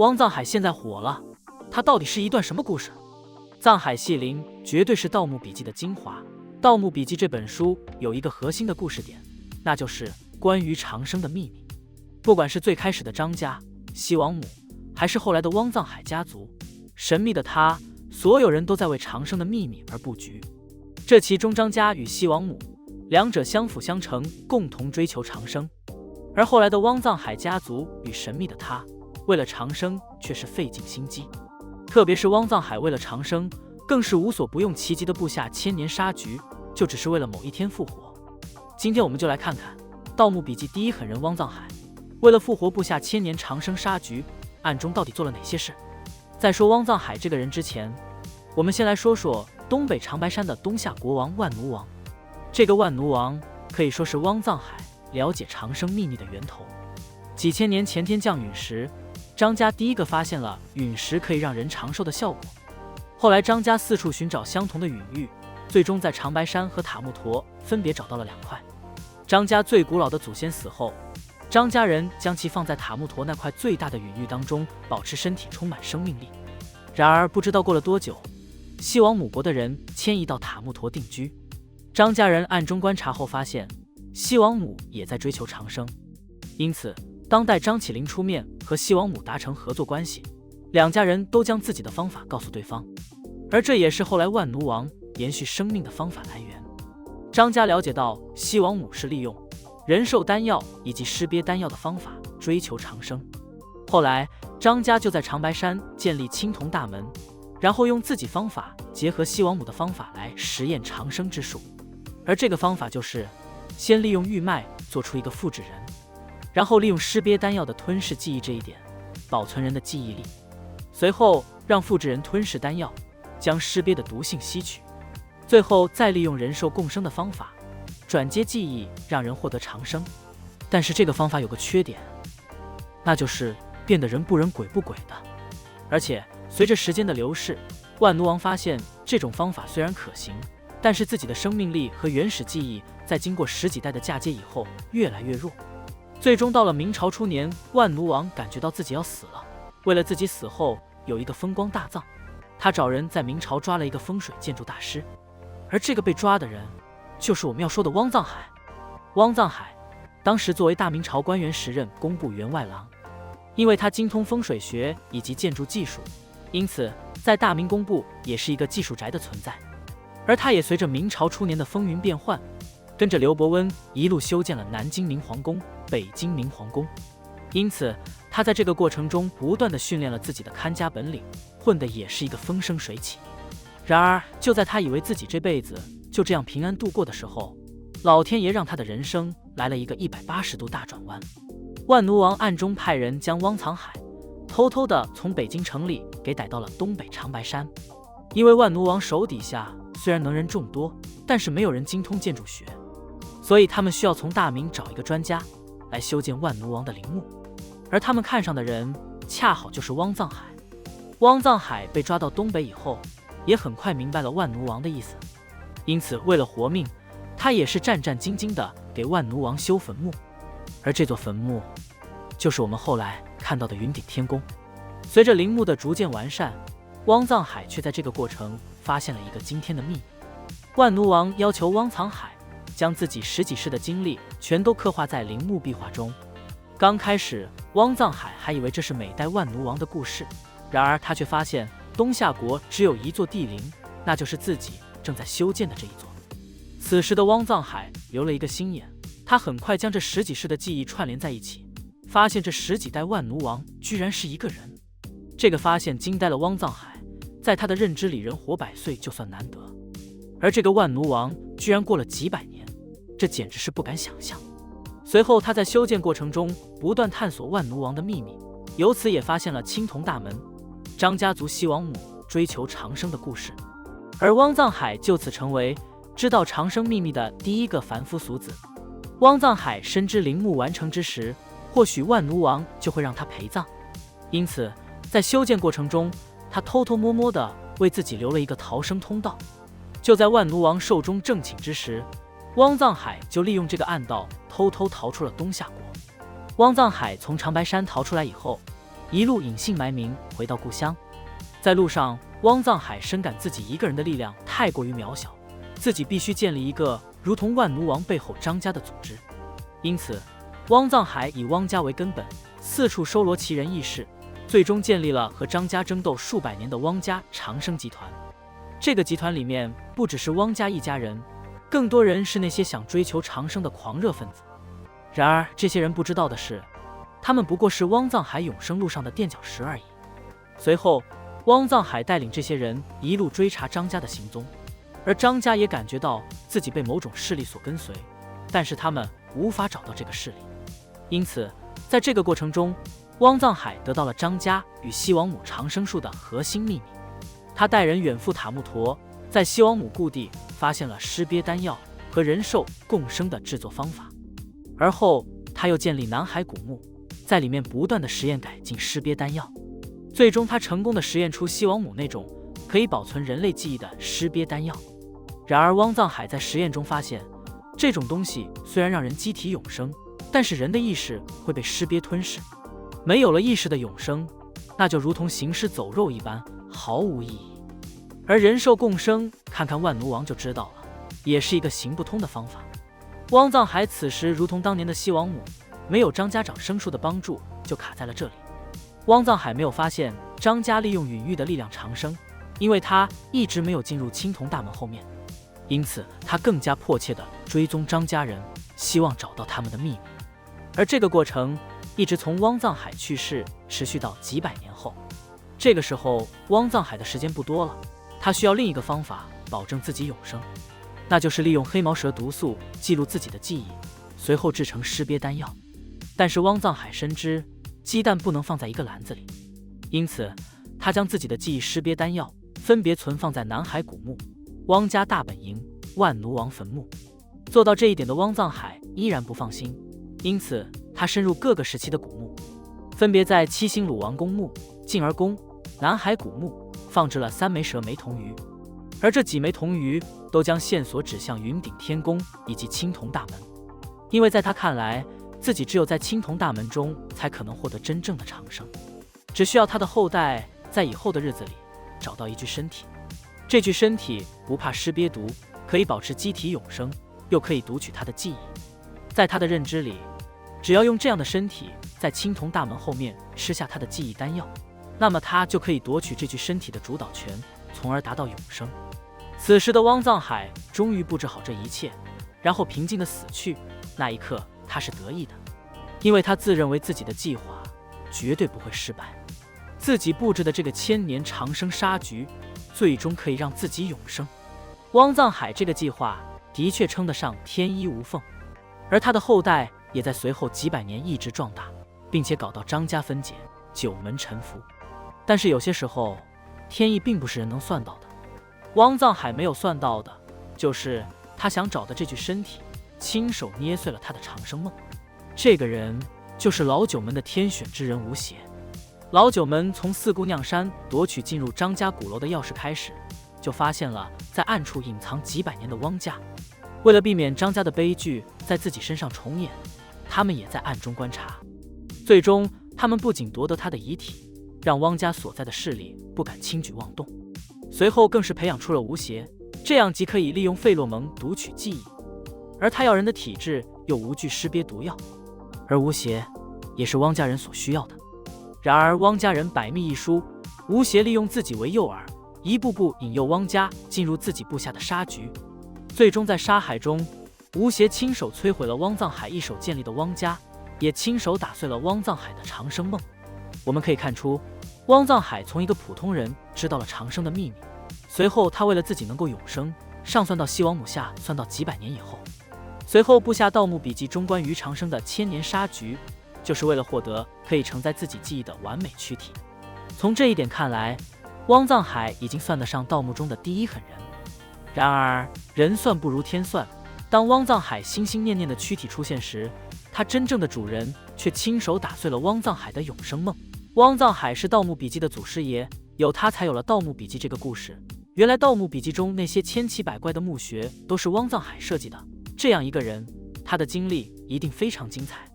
汪藏海现在火了，他到底是一段什么故事？藏海系林绝对是《盗墓笔记》的精华。《盗墓笔记》这本书有一个核心的故事点，那就是关于长生的秘密。不管是最开始的张家、西王母，还是后来的汪藏海家族，神秘的他，所有人都在为长生的秘密而布局。这其中，张家与西王母两者相辅相成，共同追求长生；而后来的汪藏海家族与神秘的他，为了长生却是费尽心机。特别是汪藏海为了长生，更是无所不用其极的布下千年杀局，就只是为了某一天复活。今天我们就来看看《盗墓笔记》第一狠人汪藏海为了复活布下千年长生杀局，暗中到底做了哪些事。在说汪藏海这个人之前，我们先来说说东北长白山的东夏国王万奴王。这个万奴王可以说是汪藏海了解长生秘密的源头。几千年前天降陨石，张家第一个发现了陨石可以让人长寿的效果。后来张家四处寻找相同的陨玉，最终在长白山和塔木陀分别找到了2块。张家最古老的祖先死后，张家人将其放在塔木陀那块最大的陨玉当中，保持身体充满生命力。然而不知道过了多久，西王母国的人迁移到塔木陀定居。张家人暗中观察后发现，西王母也在追求长生，因此当代张起灵出面和西王母达成合作关系，两家人都将自己的方法告诉对方，而这也是后来万奴王延续生命的方法来源。张家了解到西王母是利用人寿丹药以及尸鳖丹药的方法追求长生，后来张家就在长白山建立青铜大门，然后用自己方法结合西王母的方法来实验长生之术。而这个方法就是先利用玉脉做出一个复制人，然后利用尸鳖丹药的吞噬记忆这一点保存人的记忆力，随后让复制人吞噬丹药，将尸鳖的毒性吸取，最后再利用人寿共生的方法转接记忆，让人获得长生。但是这个方法有个缺点，那就是变得人不人鬼不鬼的。而且随着时间的流逝，万奴王发现这种方法虽然可行，但是自己的生命力和原始记忆在经过10几代的嫁接以后越来越弱。最终到了明朝初年，万奴王感觉到自己要死了，为了自己死后有一个风光大葬，他找人在明朝抓了一个风水建筑大师，而这个被抓的人就是我们要说的汪藏海。汪藏海当时作为大明朝官员时任工部员外郎，因为他精通风水学以及建筑技术，因此在大明工部也是一个技术宅的存在。而他也随着明朝初年的风云变幻，跟着刘伯温一路修建了南京明皇宫、北京明皇宫，因此他在这个过程中不断地训练了自己的看家本领，混得也是一个风生水起。然而就在他以为自己这辈子就这样平安度过的时候，老天爷让他的人生来了一个180度大转弯。万奴王暗中派人将汪藏海偷偷地从北京城里给逮到了东北长白山。因为万奴王手底下虽然能人众多，但是没有人精通建筑学，所以他们需要从大明找一个专家来修建万奴王的陵墓，而他们看上的人恰好就是汪藏海。汪藏海被抓到东北以后，也很快明白了万奴王的意思，因此为了活命，他也是战战兢兢地给万奴王修坟墓。而这座坟墓就是我们后来看到的云顶天宫。随着陵墓的逐渐完善，汪藏海却在这个过程发现了一个惊天的秘密。万奴王要求汪藏海将自己10几世的经历全都刻画在陵墓壁画中。刚开始汪藏海还以为这是每代万奴王的故事，然而他却发现东夏国只有一座帝陵，那就是自己正在修建的这一座。此时的汪藏海留了一个心眼，他很快将这10几世的记忆串联在一起，发现这10几代万奴王居然是一个人。这个发现惊呆了汪藏海，在他的认知里，人活100岁就算难得，而这个万奴王居然过了几百年，这简直是不敢想象。随后他在修建过程中不断探索万奴王的秘密，由此也发现了青铜大门、张家族西王母追求长生的故事，而汪藏海就此成为知道长生秘密的第一个凡夫俗子。汪藏海深知陵墓完成之时，或许万奴王就会让他陪葬，因此在修建过程中，他偷偷摸摸地为自己留了一个逃生通道。就在万奴王寿终正寝之时，汪藏海就利用这个暗道偷偷逃出了东夏国。汪藏海从长白山逃出来以后，一路隐姓埋名回到故乡。在路上，汪藏海深感自己一个人的力量太过于渺小，自己必须建立一个如同万奴王背后张家的组织。因此，汪藏海以汪家为根本，四处收罗奇人异士，最终建立了和张家争斗数百年的汪家长生集团。这个集团里面不只是汪家一家人，更多人是那些想追求长生的狂热分子。然而，这些人不知道的是，他们不过是汪藏海永生路上的垫脚石而已。随后，汪藏海带领这些人一路追查张家的行踪，而张家也感觉到自己被某种势力所跟随，但是他们无法找到这个势力。因此，在这个过程中，汪藏海得到了张家与西王母长生术的核心秘密。他带人远赴塔木陀，在西王母故地发现了尸鳖丹药和人兽共生的制作方法。而后，他又建立南海古墓，在里面不断的实验改进尸鳖丹药。最终，他成功的实验出西王母那种可以保存人类记忆的尸鳖丹药。然而，汪藏海在实验中发现，这种东西虽然让人机体永生，但是人的意识会被尸鳖吞噬。没有了意识的永生，那就如同行尸走肉一般，毫无意义。而人兽共生，看看万奴王就知道了，也是一个行不通的方法。汪藏海此时如同当年的西王母，没有张家长生术的帮助，就卡在了这里。汪藏海没有发现张家利用允玉的力量长生，因为他一直没有进入青铜大门后面，因此他更加迫切地追踪张家人，希望找到他们的秘密。而这个过程一直从汪藏海去世持续到几百年后。这个时候，汪藏海的时间不多了，他需要另一个方法保证自己永生，那就是利用黑毛蛇毒素记录自己的记忆，随后制成尸鳖丹药。但是汪藏海深知鸡蛋不能放在一个篮子里，因此他将自己的记忆尸鳖丹药分别存放在南海古墓、汪家大本营、万奴王坟墓。做到这一点的汪藏海依然不放心，因此他深入各个时期的古墓，分别在七星鲁王公墓、静儿宫、南海古墓放置了3枚蛇眉铜鱼，而这几枚铜鱼都将线索指向云顶天宫以及青铜大门。因为在他看来，自己只有在青铜大门中才可能获得真正的长生，只需要他的后代在以后的日子里找到一具身体，这具身体不怕尸鳖毒，可以保持机体永生，又可以读取他的记忆。在他的认知里，只要用这样的身体在青铜大门后面吃下他的记忆丹药，那么他就可以夺取这具身体的主导权，从而达到永生。此时的汪藏海终于布置好这一切，然后平静地死去。那一刻他是得意的，因为他自认为自己的计划绝对不会失败，自己布置的这个1000年长生杀局最终可以让自己永生。汪藏海这个计划的确称得上天衣无缝，而他的后代也在随后几百年一直壮大，并且搞到张家分解、9门臣服。但是有些时候，天意并不是人能算到的。汪藏海没有算到的，就是他想找的这具身体亲手捏碎了他的长生梦。这个人就是老九门的天选之人吴邪。老九门从四姑娘山夺取进入张家鼓楼的钥匙开始，就发现了在暗处隐藏几百年的汪家。为了避免张家的悲剧在自己身上重演，他们也在暗中观察。最终，他们不仅夺得他的遗体，让汪家所在的势力不敢轻举妄动。随后更是培养出了吴邪，这样即可以利用费洛蒙读取记忆，而他要人的体质又无惧尸鳖毒药，而吴邪也是汪家人所需要的。然而汪家人百密一疏，吴邪利用自己为诱饵，一步步引诱汪家进入自己布下的杀局。最终在杀海中，吴邪亲手摧毁了汪藏海一手建立的汪家，也亲手打碎了汪藏海的长生梦。我们可以看出，汪藏海从一个普通人知道了长生的秘密，随后他为了自己能够永生，上算到西王母下算到几百年以后，随后布下《盗墓笔记》中关于长生的1000年杀局，就是为了获得可以承载自己记忆的完美躯体。从这一点看来，汪藏海已经算得上盗墓中的第一狠人。然而人算不如天算，当汪藏海心心念念的躯体出现时，他真正的主人却亲手打碎了汪藏海的永生梦。汪藏海是《盗墓笔记》的祖师爷，有他才有了《盗墓笔记》这个故事。原来《盗墓笔记》中那些千奇百怪的墓穴都是汪藏海设计的。这样一个人，他的经历一定非常精彩。